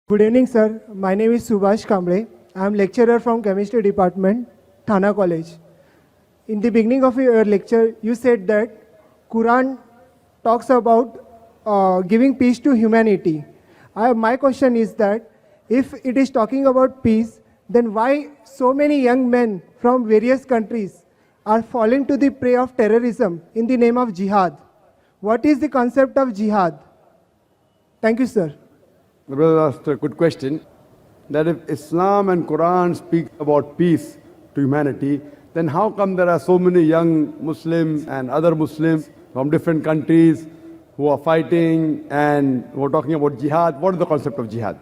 Good evening, sir. My name is Subhash Kamble. I am lecturer from Chemistry Department, Thana College. In the beginning of your lecture, you said that Quran talks about giving peace to humanity. My question is that if it is talking about peace, then why so many young men from various countries are falling to the prey of terrorism in the name of jihad? What is the concept of jihad? Thank you, sir. The brother asked a good question, that if Islam and Quran speak about peace to humanity, then how come there are so many young Muslims and other Muslims from different countries who are fighting and who are talking about jihad? What is the concept of jihad?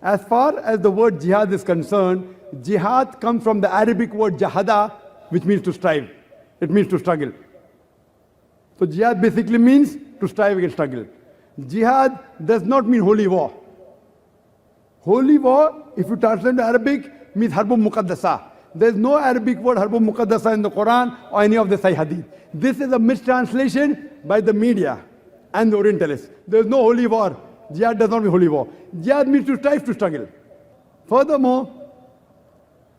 As far as the word jihad is concerned, jihad comes from the Arabic word jahada, which means to strive. It means to struggle. So jihad basically means to strive against struggle. Jihad does not mean holy war. Holy war, if you translate into Arabic, means harbun muqaddasa. There is no Arabic word harbun muqaddasa in the Quran or any of the Sahih Hadith. This is a mistranslation by the media and the Orientalists. There is no holy war. Jihad does not mean holy war. Jihad means to strive to struggle. Furthermore,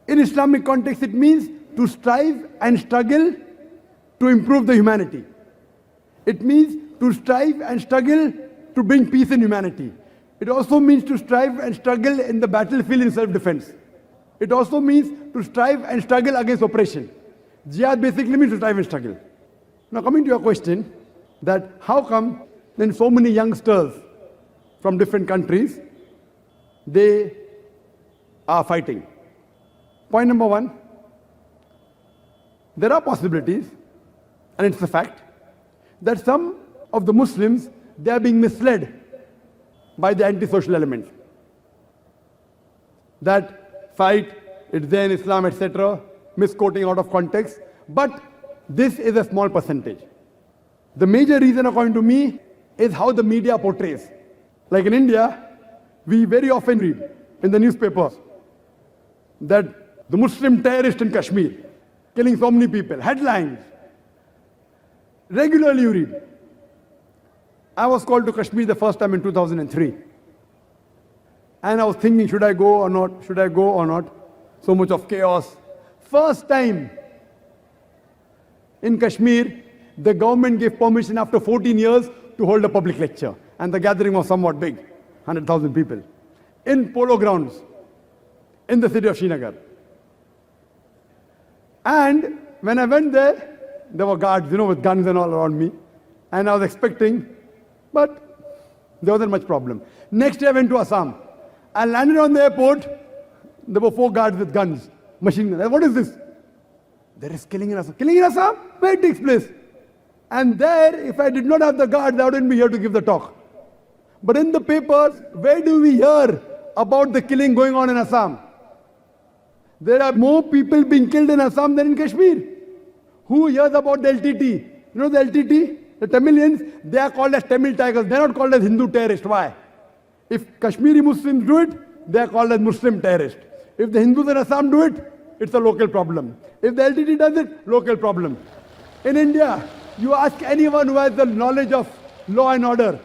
in Islamic context, it means to strive and struggle to improve the humanity. It means to strive and struggle to bring peace in humanity. It also means to strive and struggle in the battlefield in self-defense. It also means to strive and struggle against oppression. Jihad basically means to strive and struggle. Now coming to your question, that how come then so many youngsters from different countries, they are fighting? Point number one, there are possibilities, and it's a fact, that some of the Muslims, they are being misled by the antisocial elements. That fight, it's there in Islam, etc., misquoting out of context. But this is a small percentage. The major reason, according to me, is how the media portrays. Like in India, we very often read in the newspapers that the Muslim terrorist in Kashmir, killing so many people. Headlines. Regularly you read. I was called to Kashmir the first time in 2003. And I was thinking, should I go or not? Should I go or not? So much of chaos. First time in Kashmir, the government gave permission after 14 years to hold a public lecture. And the gathering was somewhat big, 100,000 people. In polo grounds, in the city of Srinagar. And when I went there were guards, with guns and all around me. And I was expecting, but there wasn't much problem. Next day I went to Assam. I landed on the airport. There were 4 guards with guns, machine guns. What is this? There is killing in Assam. Killing in Assam? Where it takes place? And there, if I did not have the guards, I wouldn't be here to give the talk. But in the papers, where do we hear about the killing going on in Assam? There are more people being killed in Assam than in Kashmir. Who hears about the LTT? You know the LTT? The Tamilians, they are called as Tamil Tigers. They are not called as Hindu terrorists. Why? If Kashmiri Muslims do it, they are called as Muslim terrorists. If the Hindus in Assam do it, it's a local problem. If the LTT does it, local problem. In India, you ask anyone who has the knowledge of law and order,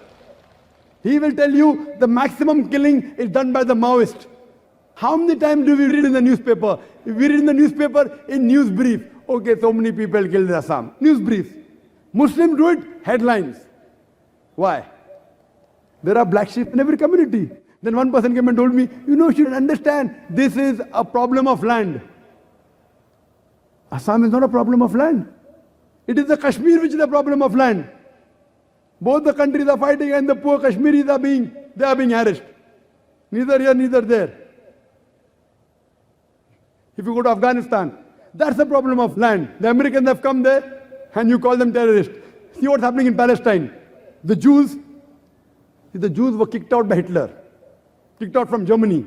he will tell you the maximum killing is done by the Maoists. How many times do we read in the newspaper? If we read in the newspaper, in news brief, okay, so many people killed in Assam. News briefs. Muslims do it, headlines. Why? There are black sheep in every community. Then one person came and told me, you should understand, this is a problem of land. Assam is not a problem of land. It is the Kashmir which is a problem of land. Both the countries are fighting and the poor Kashmiris are being harassed. Neither here, neither there. If you go to Afghanistan, that's the problem of land. The Americans have come there and you call them terrorists. See what's happening in Palestine. The Jews were kicked out by Hitler, kicked out from Germany.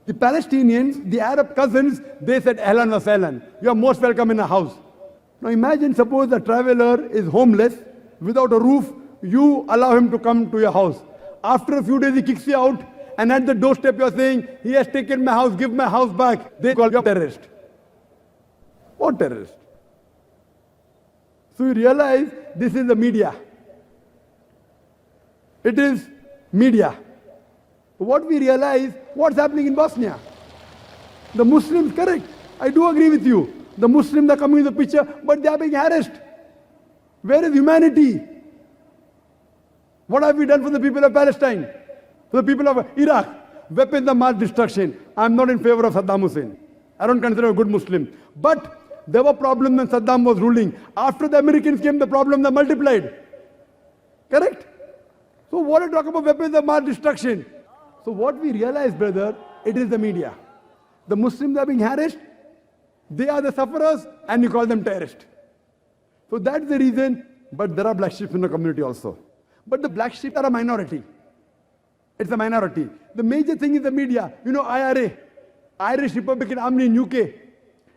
The Palestinians, the Arab cousins, they said, Ahlan wa sahlan, you are most welcome in a house. Now imagine, suppose a traveler is homeless, without a roof, you allow him to come to your house. After a few days, he kicks you out, and at the doorstep you are saying, he has taken my house, give my house back. They call you a terrorist. What terrorist? So you realize this is the media. It is media. What we realize, what's happening in Bosnia? The Muslims, correct, I do agree with you. The Muslims are coming in the picture, but they are being harassed. Where is humanity? What have we done for the people of Palestine? For the people of Iraq? Weapons of mass destruction. I'm not in favor of Saddam Hussein. I don't consider him a good Muslim. But there were problems when Saddam was ruling. After the Americans came, the problems are multiplied. Correct? So what are you talking about weapons of mass destruction? So what we realize, brother, it is the media. The Muslims are being harassed. They are the sufferers, and you call them terrorists. So that's the reason. But there are black sheep in the community also. But the black sheep are a minority. It's a minority. The major thing is the media. You know, IRA, Irish Republican Army in UK.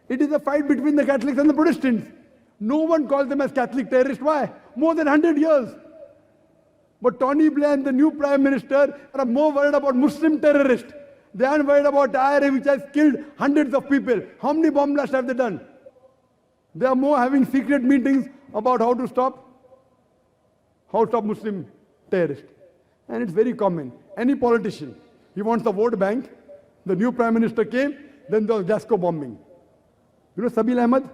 It is a fight between the Catholics and the Protestants. No one calls them as Catholic terrorists. Why? More than 100 years. But Tony Blair and the new Prime Minister are more worried about Muslim terrorists. They aren't worried about IRA, which has killed hundreds of people. How many bomb blasts have they done? They are more having secret meetings about how to stop Muslim terrorists. And it's very common. Any politician, he wants a vote bank. The new Prime Minister came, then there was Glasgow bombing. You know Sabil Ahmed?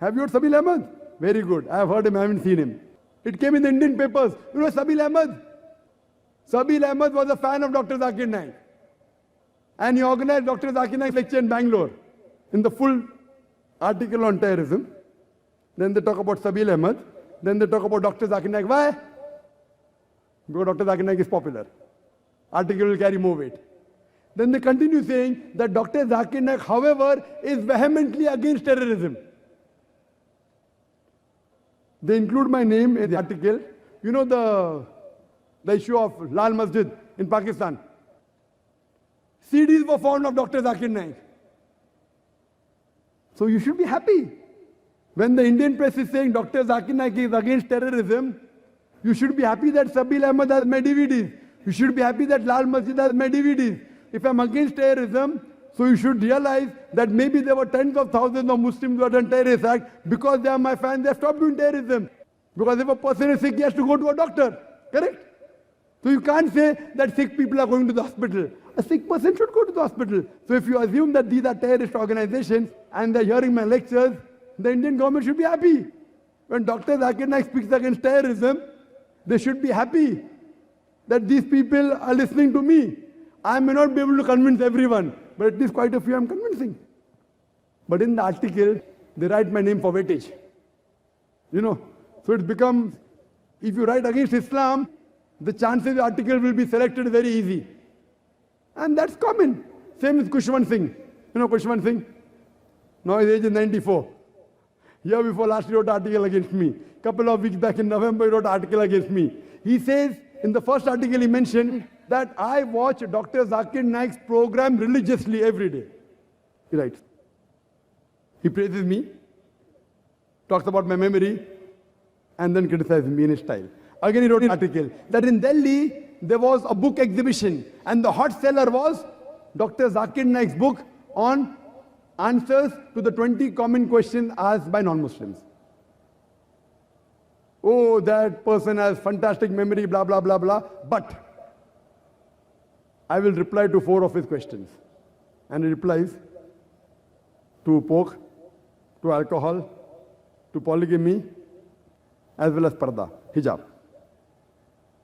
Have you heard Sabil Ahmed? Very good. I have heard him, I haven't seen him. It came in the Indian papers. You know Sabil Ahmed? Sabil Ahmed was a fan of Dr. Zakir Naik. And he organized Dr. Zakir Naik's lecture in Bangalore. In the full article on terrorism. Then they talk about Sabil Ahmed. Then they talk about Dr. Zakir Naik. Why? Because Dr. Zakir Naik is popular. Article will carry more weight. Then they continue saying that Dr. Zakir Naik, however, is vehemently against terrorism. They include my name in the article. You know the issue of Lal Masjid in Pakistan. CDs were found of Dr. Zakir Naik. So you should be happy. When the Indian press is saying Dr. Zakir Naik is against terrorism, you should be happy that Sabil Ahmed has my DVDs. You should be happy that Lal Masjid has my DVDs. If I'm against terrorism, so you should realize that maybe there were tens of thousands of Muslims who had done terrorist act. Because they are my fans, they have stopped doing terrorism. Because if a person is sick, he has to go to a doctor. Correct? So you can't say that sick people are going to the hospital. A sick person should go to the hospital. So if you assume that these are terrorist organizations and they're hearing my lectures, the Indian government should be happy. When Dr. Zakir Naik speaks against terrorism, they should be happy that these people are listening to me. I may not be able to convince everyone, but at least quite a few I'm convincing. But in the article, they write my name for weightage. You know, so it becomes, if you write against Islam, the chances the article will be selected very easy. And that's common. Same with Kushwant Singh. You know Kushwant Singh? Now his age is 94. Year before last he wrote an article against me. Couple of weeks back in November he wrote an article against me. He says, in the first article he mentioned that I watch Dr. Zakir Naik's program religiously every day. He writes. He praises me, talks about my memory, and then criticizes me in his style. Again he wrote an article that in Delhi there was a book exhibition and the hot seller was Dr. Zakir Naik's book on answers to the 20 common questions asked by non-Muslims. Oh, that person has fantastic memory, blah, blah, blah, blah. But I will reply to 4 of his questions. And he replies to pork, to alcohol, to polygamy, as well as parda, hijab.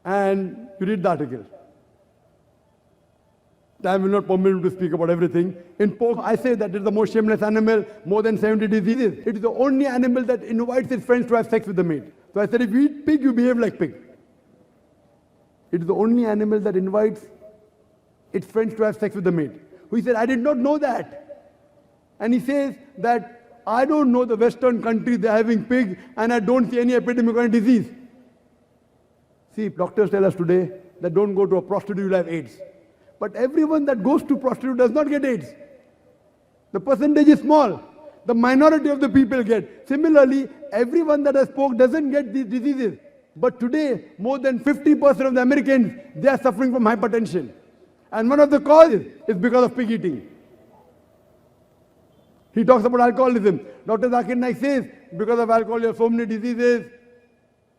And you read the article. Time will not permit me to speak about everything. In pork, I say that it is the most shameless animal, more than 70 diseases. It is the only animal that invites its friends to have sex with the meat. So I said, if you eat pig, you behave like pig. It is the only animal that invites its friends to have sex with the meat. He said, I did not know that. And he says that I don't know the Western countries, they're having pig, and I don't see any epidemic or any disease. See, doctors tell us today that don't go to a prostitute, you'll have AIDS. But everyone that goes to prostitute does not get AIDS. The percentage is small. The minority of the people get. Similarly, everyone that has pork doesn't get these diseases. But today, more than 50% of the Americans, they are suffering from hypertension. And one of the causes is because of pig eating. He talks about alcoholism. Dr. Zakir Naik says, because of alcohol, you have so many diseases.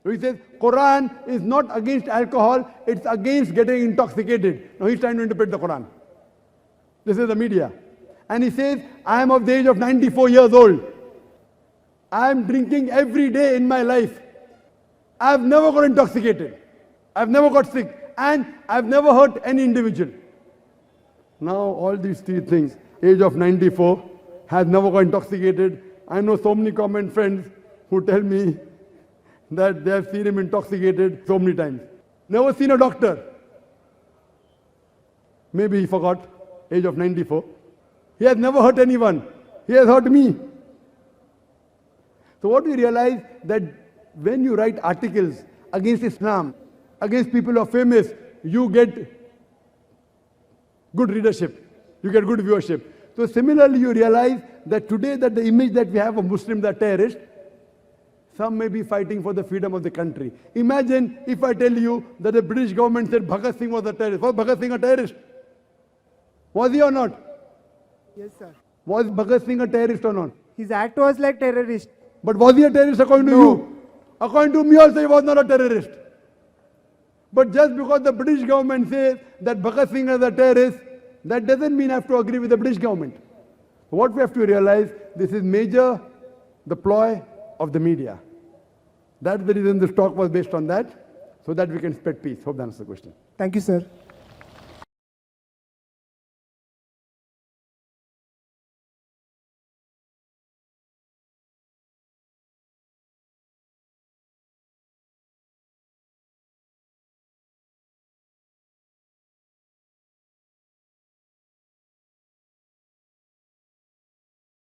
So he says, Quran is not against alcohol, it's against getting intoxicated. Now he's trying to interpret the Quran. This is the media. And he says, I am of the age of 94 years old. I am drinking every day in my life. I have never got intoxicated. I have never got sick. And I have never hurt any individual. Now all these three things, age of 94, has never got intoxicated. I know so many common friends who tell me that they have seen him intoxicated so many times. Never seen a doctor. Maybe he forgot, age of 94. He has never hurt anyone. He has hurt me. So what we realize that when you write articles against Islam, against people who are famous, you get good readership. You get good viewership. So similarly, you realize that today that the image that we have of Muslims are terrorists, some may be fighting for the freedom of the country. Imagine if I tell you that the British government said Bhagat Singh was a terrorist. Was Bhagat Singh a terrorist? Was he or not? Yes, sir. Was Bhagat Singh a terrorist or not? His act was like terrorist. But was he a terrorist according to you? According to me also he was not a terrorist. But just because the British government says that Bhagat Singh is a terrorist, that doesn't mean I have to agree with the British government. What we have to realize, this is major, the ploy of the media. That's the reason this talk was based on that, so that we can spread peace. Hope that answers the question. Thank you, sir.